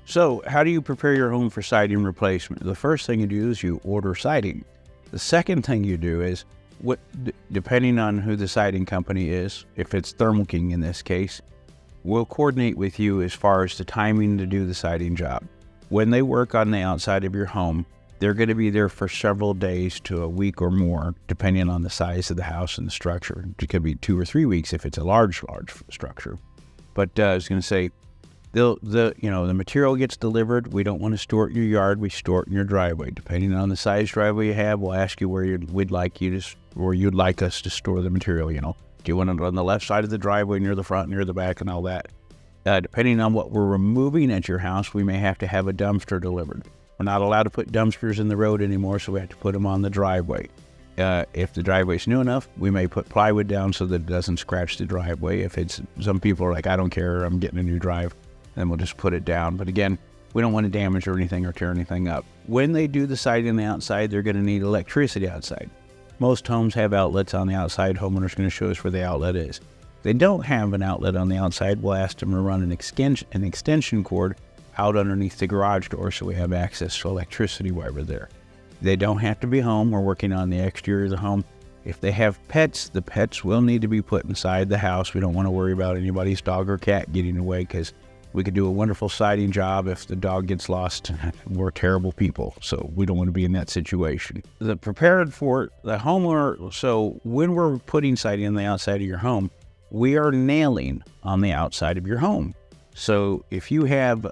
So, how do you prepare your home for siding replacement? The first thing you do is you order siding. The second thing you do is, depending on who the siding company is, if it's Thermo King in this case, we'll coordinate with you as far as the timing to do the siding job. When they work on the outside of your home, they're going to be there for several days to a week or more, depending on the size of the house and the structure. It could be 2 or 3 weeks if it's a large structure. But I was going to say, the material gets delivered. We don't want to store it in your yard. We store it in your driveway. Depending on the size driveway you have, we'll ask you where you'd like us to store the material. Do you want it on the left side of the driveway, near the front, near the back, and all that? Depending on what we're removing at your house, we may have to have a dumpster delivered. We're not allowed to put dumpsters in the road anymore, so we have to put them on the driveway. If the driveway's new enough, we may put plywood down so that it doesn't scratch the driveway. Some people are like, I don't care, I'm getting a new drive, then we'll just put it down. But again, we don't want to damage or anything or tear anything up. When they do the siding on the outside, they're going to need electricity outside. Most homes have outlets on the outside. Homeowner's going to show us where the outlet is. If they don't have an outlet on the outside, we'll ask them to run an extension cord out underneath the garage door so we have access to electricity while we're there. They don't have to be home. We're working on the exterior of the home. If they have pets, the pets will need to be put inside the house. We don't want to worry about anybody's dog or cat getting away, because we could do a wonderful siding job. If the dog gets lost, we're terrible people, so we don't want to be in that situation. The prepared for the homeowner, so when we're putting siding on the outside of your home, we are nailing on the outside of your home. So if you have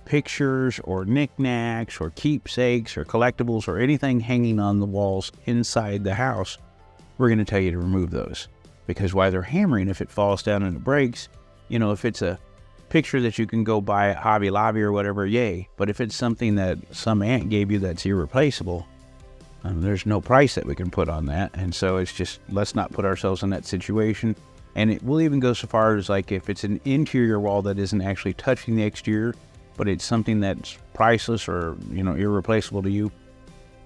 pictures or knickknacks or keepsakes or collectibles or anything hanging on the walls inside the house, we're going to tell you to remove those. Because while they're hammering, if it falls down and it breaks, if it's a picture that you can go buy at Hobby Lobby or whatever, yay. But if it's something that some aunt gave you that's irreplaceable, there's no price that we can put on that. And so it's just, let's not put ourselves in that situation. And it will even go so far as, like, if it's an interior wall that isn't actually touching the exterior, but it's something that's priceless or, irreplaceable to you,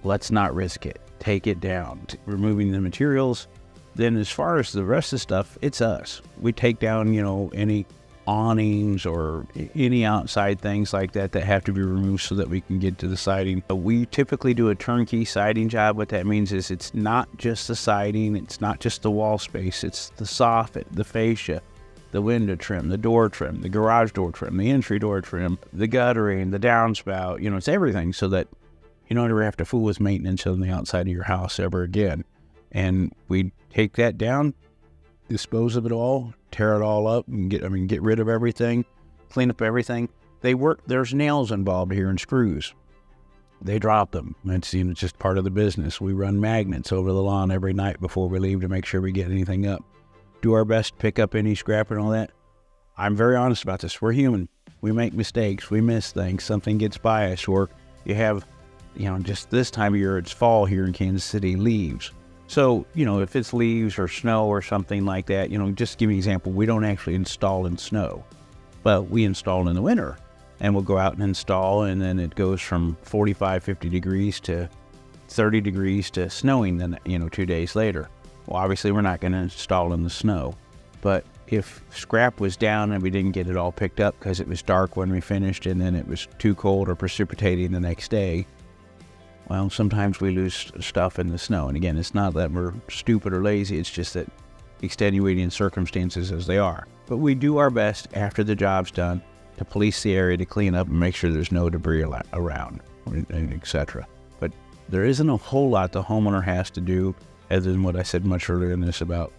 let's not risk it. Take it down. Removing the materials. Then as far as the rest of the stuff, it's us. We take down, any awnings or any outside things like that have to be removed so that we can get to the siding. We typically do a turnkey siding job. What that means is it's not just the siding, it's not just the wall space, it's the soffit, the fascia, the window trim, the door trim, the garage door trim, the entry door trim, the guttering, the downspout, it's everything, so that you don't ever have to fool with maintenance on the outside of your house ever again. And we take that down, dispose of it all, tear it all up, and get rid of everything, clean up everything. There's nails involved here and screws. They drop them. It's just part of the business. We run magnets over the lawn every night before we leave to make sure we get anything up. Do our best to pick up any scrap and all that. I'm very honest about this. We're human. We make mistakes. We miss things. Something gets by us. Or you have, just this time of year, it's fall here in Kansas City, leaves. So, if it's leaves or snow or something like that, just give me an example. We don't actually install in snow, but we install in the winter, and we'll go out and install, and then it goes from 45, 50 degrees to 30 degrees to snowing then, 2 days later. Well, obviously we're not going to install in the snow, but if scrap was down and we didn't get it all picked up because it was dark when we finished and then it was too cold or precipitating the next day, well, sometimes we lose stuff in the snow. And again, it's not that we're stupid or lazy. It's just that extenuating circumstances as they are. But we do our best after the job's done to police the area, to clean up and make sure there's no debris around, etc. But there isn't a whole lot the homeowner has to do other than what I said much earlier in this about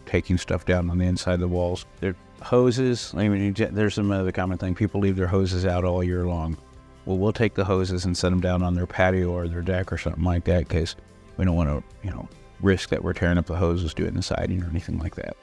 taking stuff down on the inside of the walls. Their hoses, there's some other common thing. People leave their hoses out all year long. Well, we'll take the hoses and set them down on their patio or their deck or something like that, because we don't want to, risk that we're tearing up the hoses doing the siding or anything like that.